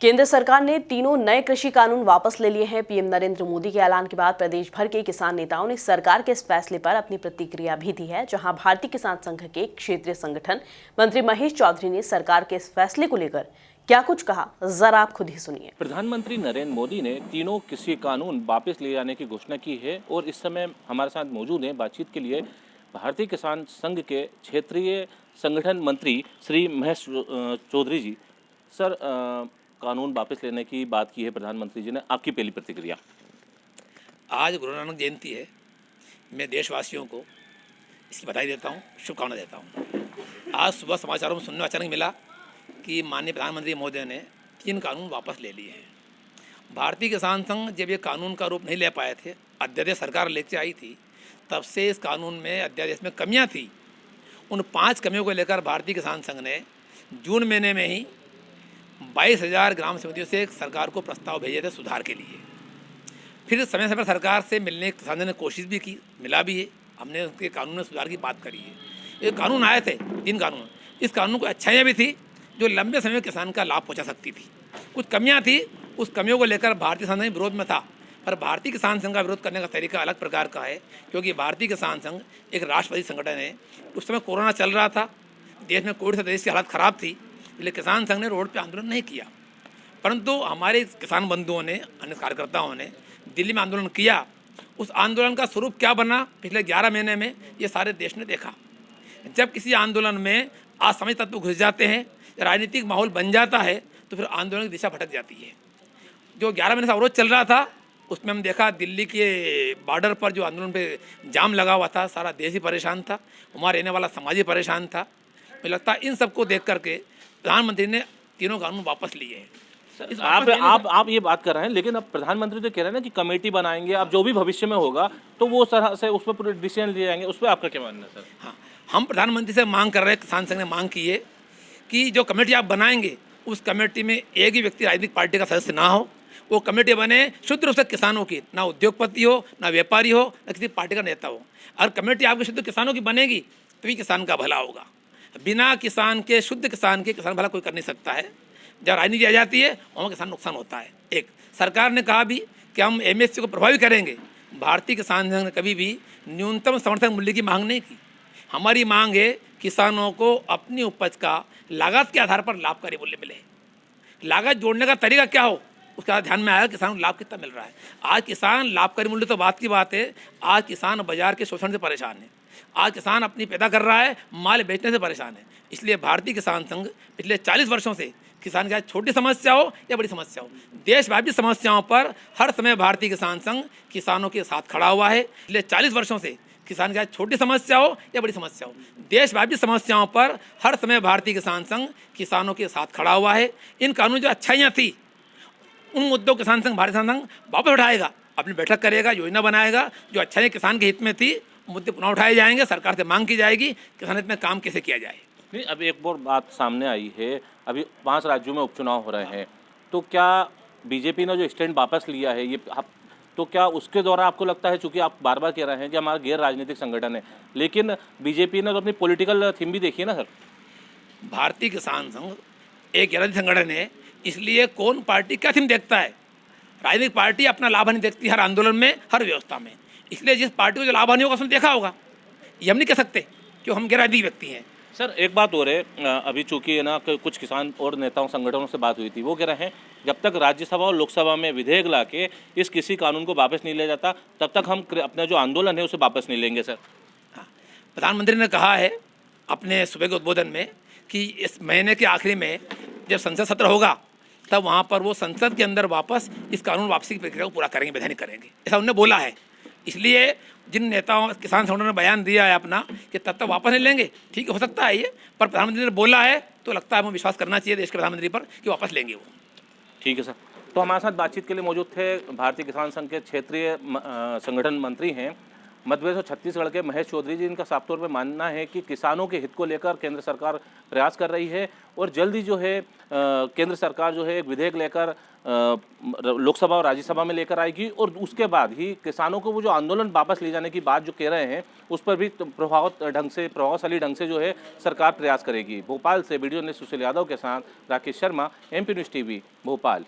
केंद्र सरकार ने तीनों नए कृषि कानून वापस ले लिए हैं। पीएम नरेंद्र मोदी के ऐलान के बाद प्रदेश भर के किसान नेताओं ने सरकार के इस फैसले पर अपनी प्रतिक्रिया भी दी है। जहां भारतीय किसान संघ के क्षेत्रीय संगठन मंत्री महेश चौधरी ने सरकार के इस फैसले को लेकर क्या कुछ कहा, जरा आप खुद ही सुनिए। प्रधानमंत्री नरेंद्र मोदी ने तीनों कृषि कानून वापस ले जाने की घोषणा की है और इस समय हमारे साथ मौजूद हैं बातचीत के लिए भारतीय किसान संघ के क्षेत्रीय संगठन मंत्री श्री महेश चौधरी जी। सर, कानून वापस लेने की बात की है प्रधानमंत्री जी ने, आपकी पहली प्रतिक्रिया? आज गुरु नानक जयंती है। मैं देशवासियों को इसकी बधाई देता हूँ, शुभकामना देता हूँ। आज सुबह समाचारों में सुनने को अचानक मिला कि माननीय प्रधानमंत्री महोदय ने 3 कानून वापस ले लिए हैं। भारतीय किसान संघ जब ये कानून का रूप नहीं ले पाए थे, अध्यादेश सरकार लेके आई थी, तब से इस कानून में अध्यादेश में कमियाँ थी। उन 5 कमियों को लेकर भारतीय किसान संघ ने जून महीने में ही 22,000 ग्राम समितियों से सरकार को प्रस्ताव भेजे थे सुधार के लिए। फिर समय समय पर सरकार से मिलने किसानों ने कोशिश भी की, मिला भी है। हमने उसके कानून में सुधार की बात करी है। ये कानून आए थे 3 कानून। इस कानून को अच्छाइयाँ भी थी जो लंबे समय में किसान का लाभ पहुँचा सकती थी। कुछ कमियाँ थी, उस कमियों को लेकर भारतीय किसान संघ विरोध में था। पर भारतीय किसान संघ का विरोध करने का तरीका अलग प्रकार का है, क्योंकि भारतीय किसान संघ एक राष्ट्रवादी संगठन है। उस समय कोरोना चल रहा था, देश में कोविड से देश की हालत ख़राब थी, इसलिए किसान संघ ने रोड पे आंदोलन नहीं किया। परंतु हमारे किसान बंधुओं ने, अन्य कार्यकर्ताओं ने दिल्ली में आंदोलन किया। उस आंदोलन का स्वरूप क्या बना, पिछले 11 महीने में ये सारे देश ने देखा। जब किसी आंदोलन में असामाजिक तत्व घुस जाते हैं, राजनीतिक माहौल बन जाता है, तो फिर आंदोलन की दिशा भटक जाती है। जो 11 महीने से अवरोध चल रहा था, उसमें हम देखा दिल्ली के बॉर्डर पर जो आंदोलन पे जाम लगा हुआ था, सारा देश ही परेशान था, वहाँ रहने वाला समाज ही परेशान था। मुझे लगता है इन सबको देख करके प्रधानमंत्री ने तीनों कानून वापस लिए हैं। आप ये बात कर रहे हैं, लेकिन अब प्रधानमंत्री तो कह रहे हैं ना कि कमेटी बनाएंगे, अब जो भी भविष्य में होगा तो वो तरह से उस पर डिसीजन लिए जाएंगे। उस पर आपका क्या मानना है सर? हाँ, हम प्रधानमंत्री से मांग कर रहे हैं, किसान संघ ने मांग की है कि जो कमेटी आप बनाएंगे, उस कमेटी में एक ही व्यक्ति राजनीतिक पार्टी का सदस्य ना हो। वो कमेटी बने शुद्ध रूप से किसानों की, ना उद्योगपति हो, ना व्यापारी हो, ना किसी पार्टी का नेता हो। और कमेटी आपकी शुद्ध किसानों की बनेगी तभी किसान का भला होगा। बिना किसान के, शुद्ध किसान के, किसान भला कोई कर नहीं सकता है। जब राजनीति आ जाती है वहाँ किसान नुकसान होता है। एक सरकार ने कहा भी कि हम एमएसपी को प्रभावी करेंगे। भारतीय किसान संघ ने कभी भी न्यूनतम समर्थन मूल्य की मांग नहीं की। हमारी मांग है किसानों को अपनी उपज का लागत के आधार पर लाभकारी मूल्य मिले। लागत जोड़ने का तरीका क्या हो, उसका ध्यान में आया किसान को लाभ कितना मिल रहा है। आज किसान लाभकारी मूल्य तो बात की बात है, आज किसान बाजार के शोषण से परेशान है। आज किसान अपनी पैदा कर रहा है, माल बेचने से परेशान है। इसलिए भारतीय किसान संघ पिछले 40 वर्षों से किसान की छोटी समस्या हो या बड़ी समस्या हो, देशव्यापी समस्याओं पर हर समय भारतीय किसान संघ किसानों के साथ खड़ा हुआ है। पिछले 40 वर्षों से किसान की छोटी समस्या हो या बड़ी समस्या हो, देशव्यापी समस्याओं पर हर समय भारतीय किसान संघ किसानों के साथ खड़ा हुआ है। इन कानून जो अच्छाइयाँ थी, उन मुद्दों किसान संघ, भारतीय किसान संघ वापस उठाएगा, अपनी बैठक करेगा, योजना बनाएगा। जो अच्छाइयाँ किसान के हित में थी, मुद्दे पुनः उठाए जाएंगे, सरकार से मांग की जाएगी किसान हित में काम कैसे किया जाए। नहीं, अभी एक और बात सामने आई है, अभी 5 राज्यों में उपचुनाव हो रहे हैं, तो क्या बीजेपी ने जो स्टैंड वापस लिया है ये तो क्या उसके द्वारा आपको लगता है, चूंकि आप बार बार कह रहे हैं कि हमारा गैर राजनीतिक संगठन है, लेकिन बीजेपी ने तो अपनी पॉलिटिकल थीम भी देखी है ना सर? भारतीय किसान संघ एक गैर राजनीतिक संगठन है, इसलिए कौन पार्टी क्या थीम देखता है। राजनीतिक पार्टी अपना लाभ हानि देखती है हर आंदोलन में, हर व्यवस्था में। इसलिए जिस पार्टी को जो लाभ हानि होगा उसने देखा होगा। ये हम नहीं कह सकते कि हम गैर राजनीतिक व्यक्ति हैं। सर, एक बात और है, अभी चूंकि ना कुछ किसान और नेताओं संगठनों से बात हुई थी, वो कह रहे हैं जब तक राज्यसभा और लोकसभा में विधेयक ला के इस कृषि कानून को वापस नहीं ले जाता, तब तक हम अपना जो आंदोलन है उसे वापस नहीं लेंगे। सर, प्रधानमंत्री ने कहा है अपने सुबह के उद्बोधन में कि इस महीने के आखिरी में जब संसद सत्र होगा, तब वहाँ पर वो संसद के अंदर वापस इस कानून वापसी की प्रक्रिया को पूरा करेंगे, वैधानिक करेंगे, ऐसा उन्होंने बोला है। इसलिए जिन नेताओं, किसान संगठनों ने बयान दिया है अपना कि तब तक वापस नहीं लेंगे, ठीक हो सकता है ये, पर प्रधानमंत्री ने बोला है तो लगता है हमें विश्वास करना चाहिए देश के प्रधानमंत्री पर कि वापस लेंगे वो। ठीक है सर। तो हमारे साथ बातचीत के लिए मौजूद थे भारतीय किसान संघ के क्षेत्रीय संगठन मंत्री हैं मध्य प्रदेश और छत्तीसगढ़ के महेश चौधरी जी, इनका साफ तौर पे मानना है कि किसानों के हित को लेकर केंद्र सरकार प्रयास कर रही है और जल्द ही जो है केंद्र सरकार जो है एक विधेयक लेकर लोकसभा और राज्यसभा में लेकर आएगी और उसके बाद ही किसानों को वो जो आंदोलन वापस ले जाने की बात जो कह रहे हैं उस पर भी प्रभावशाली ढंग से जो है सरकार प्रयास करेगी। भोपाल से वीडियो ने सुशील यादव के साथ Rakesh Sharma, MP news TV, Bhopal.